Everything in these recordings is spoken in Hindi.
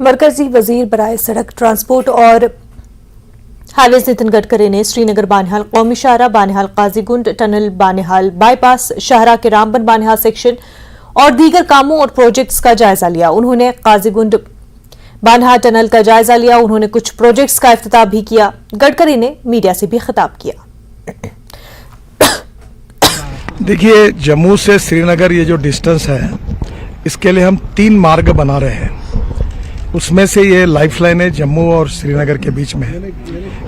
मरकजी वजीर बराए सड़क ट्रांसपोर्ट और हाईवेज नितिन गडकरी ने श्रीनगर बानिहाल कौमी शाहरा बानिहाल काजीगुंड टनल बानिहाल बाईपास शाहरा के रामबन बानिहाल सेक्शन और दीगर कामों और प्रोजेक्ट्स का जायजा लिया। उन्होंने काजीगुंड बानिहाल टनल का जायजा लिया। उन्होंने कुछ प्रोजेक्ट्स का इफ्तिताह भी किया। गडकरी ने मीडिया से भी खिताब किया। देखिए, जम्मू से श्रीनगर ये जो डिस्टेंस है, इसके लिए हम 3 मार्ग बना रहे हैं। उसमें से ये लाइफलाइन है जम्मू और श्रीनगर के बीच में।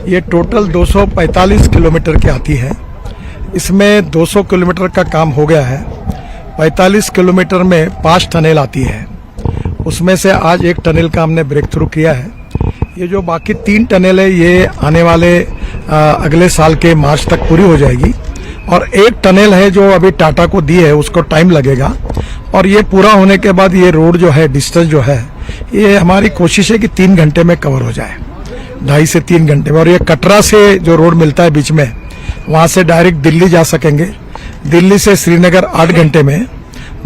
ये टोटल 245 किलोमीटर की आती है। इसमें 200 किलोमीटर का काम हो गया है। 45 किलोमीटर में 5 टनल आती है। उसमें से आज एक टनल का हमने ब्रेक थ्रू किया है। ये जो बाकी 3 टनल है, ये आने वाले अगले साल के मार्च तक पूरी हो जाएगी। और एक टनल है जो अभी टाटा को दी है, उसको टाइम लगेगा। और ये पूरा होने के बाद ये रोड जो है, डिस्टेंस जो है, ये हमारी कोशिश है कि 3 घंटे में कवर हो जाए, 2.5 से 3 घंटे में। और ये कटरा से जो रोड मिलता है बीच में, वहां से डायरेक्ट दिल्ली जा सकेंगे। दिल्ली से श्रीनगर 8 घंटे में,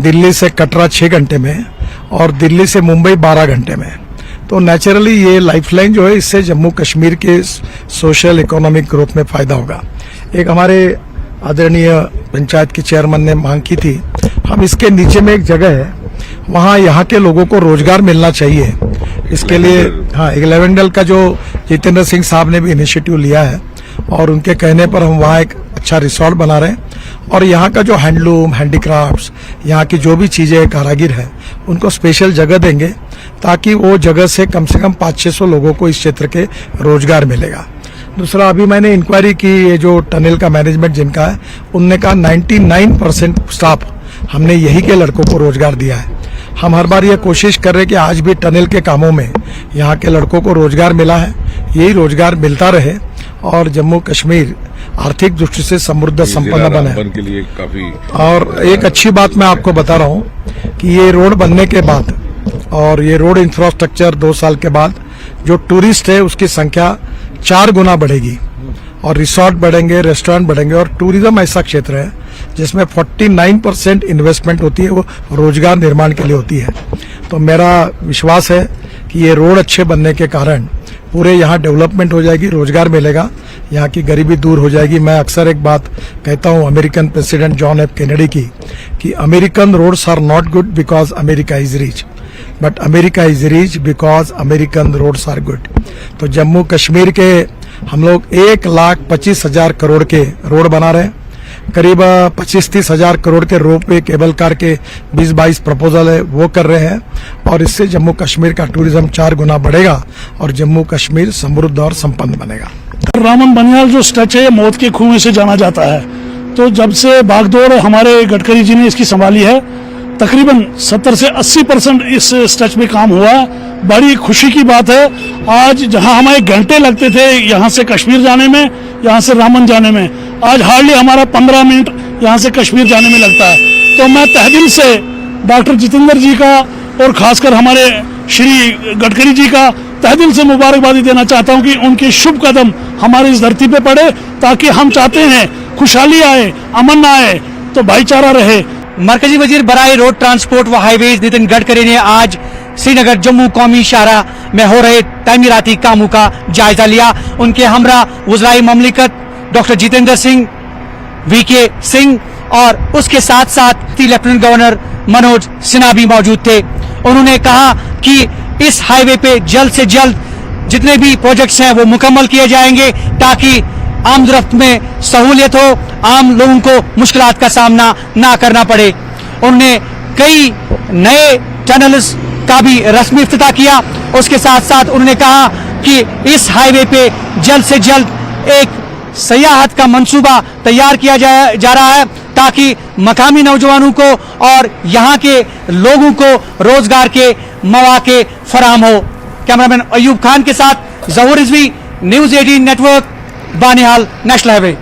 दिल्ली से कटरा 6 घंटे में और दिल्ली से मुंबई 12 घंटे में। तो नेचुरली ये लाइफलाइन जो है, इससे जम्मू कश्मीर के सोशल इकोनॉमिक ग्रोथ में फायदा होगा। एक हमारे आदरणीय पंचायत के चेयरमैन ने मांग की थी, हम इसके नीचे में एक जगह है, वहाँ यहाँ के लोगों को रोजगार मिलना चाहिए। इसके लिए हाँ, एक लेवेंडल का जो जितेंद्र सिंह साहब ने भी इनिशिएटिव लिया है और उनके कहने पर हम वहाँ एक अच्छा रिसोर्ट बना रहे हैं। और यहाँ का जो हैंडलूम, हैंडीक्राफ्ट्स, यहाँ की जो भी चीजें कारागिर है, उनको स्पेशल जगह देंगे ताकि वो जगह से कम 500-600 लोगों को इस क्षेत्र के रोजगार मिलेगा। दूसरा, अभी मैंने इंक्वायरी की, ये जो टनल का मैनेजमेंट जिनका है, उनने कहा 99% स्टाफ हमने यही के लड़कों को रोजगार दिया है। हम हर बार ये कोशिश कर रहे हैं कि आज भी टनल के कामों में यहाँ के लड़कों को रोजगार मिला है, यही रोजगार मिलता रहे और जम्मू कश्मीर आर्थिक दृष्टि से समृद्ध संपन्न बने। और एक अच्छी बात मैं आपको बता रहा हूँ कि ये रोड बनने के बाद और ये रोड इंफ्रास्ट्रक्चर 2 साल के बाद जो टूरिस्ट है उसकी संख्या 4 गुना बढ़ेगी और रिसोर्ट बढ़ेंगे, रेस्टोरेंट बढ़ेंगे। और टूरिज्म ऐसा क्षेत्र है जिसमें 49% इन्वेस्टमेंट होती है, वो रोजगार निर्माण के लिए होती है। तो मेरा विश्वास है कि ये रोड अच्छे बनने के कारण पूरे यहाँ डेवलपमेंट हो जाएगी, रोजगार मिलेगा, यहाँ की गरीबी दूर हो जाएगी। मैं अक्सर एक बात कहता हूँ American president John F Kennedy की, कि American roads are not good because America is rich, but America is rich because American roads are good. तो जम्मू कश्मीर के हम लोग 1,25,000 करोड़ के रोड बना रहे हैं। करीब 25-30 हजार करोड़ के रोपवे, केबल कार के 20-22 प्रपोजल है, वो कर रहे हैं। और इससे जम्मू कश्मीर का टूरिज्म 4 गुना बढ़ेगा और जम्मू कश्मीर समृद्ध और संपन्न बनेगा। रामबन बानिहाल जो स्ट्रेच है, मौत के कुएं से जाना जाता है। तो जब से भागदौड़ हमारे गडकरी जी ने इसकी संभाली है, तकरीबन 70 से 80% इस स्ट्रेच में काम हुआ है। बड़ी खुशी की बात है। आज जहां हमें घंटे लगते थे यहाँ से कश्मीर जाने में, यहाँ से रामबन जाने में, आज हार्डली हमारा 15 मिनट यहाँ से कश्मीर जाने में लगता है। तो मैं तहदिल से डॉक्टर जितेंद्र जी का और खासकर हमारे श्री गडकरी जी का तहदिल से मुबारकबादी देना चाहता हूँ कि उनके शुभ कदम हमारी इस धरती पे पड़े, ताकि हम चाहते हैं खुशहाली आए, अमन आए, तो भाईचारा रहे। मरकजी वजीर बराए रोड ट्रांसपोर्ट व हाईवेज नितिन गडकरी ने आज श्रीनगर जम्मू कौमी शाहरा में हो रहे तामीराती कामों का जायजा लिया। उनके हमरा वज़राए ममलिकत डॉक्टर जितेंद्र सिंह, वीके सिंह और उसके साथ साथ लेफ्टिनेंट गवर्नर मनोज सिन्हा भी मौजूद थे। उन्होंने कहा कि इस हाईवे पे जल्द से जल्द जितने भी प्रोजेक्ट्स हैं वो मुकम्मल किए जाएंगे, ताकि आमदरफ्त में सहूलियत हो, आम लोगों को मुश्किलात का सामना ना करना पड़े। उन्होंने कई नए टनल्स का भी रस्मी इफ्तिताह किया। उसके साथ साथ उन्होंने कहा कि इस हाईवे पे जल्द से जल्द एक सयाहत का मंसूबा तैयार किया जा रहा है, ताकि मकामी नौजवानों को और यहाँ के लोगों को रोजगार के मौके फराहम हो। कैमरामैन अयूब खान के साथ Zahoor Rizvi, news 18 network, Banihal national highway.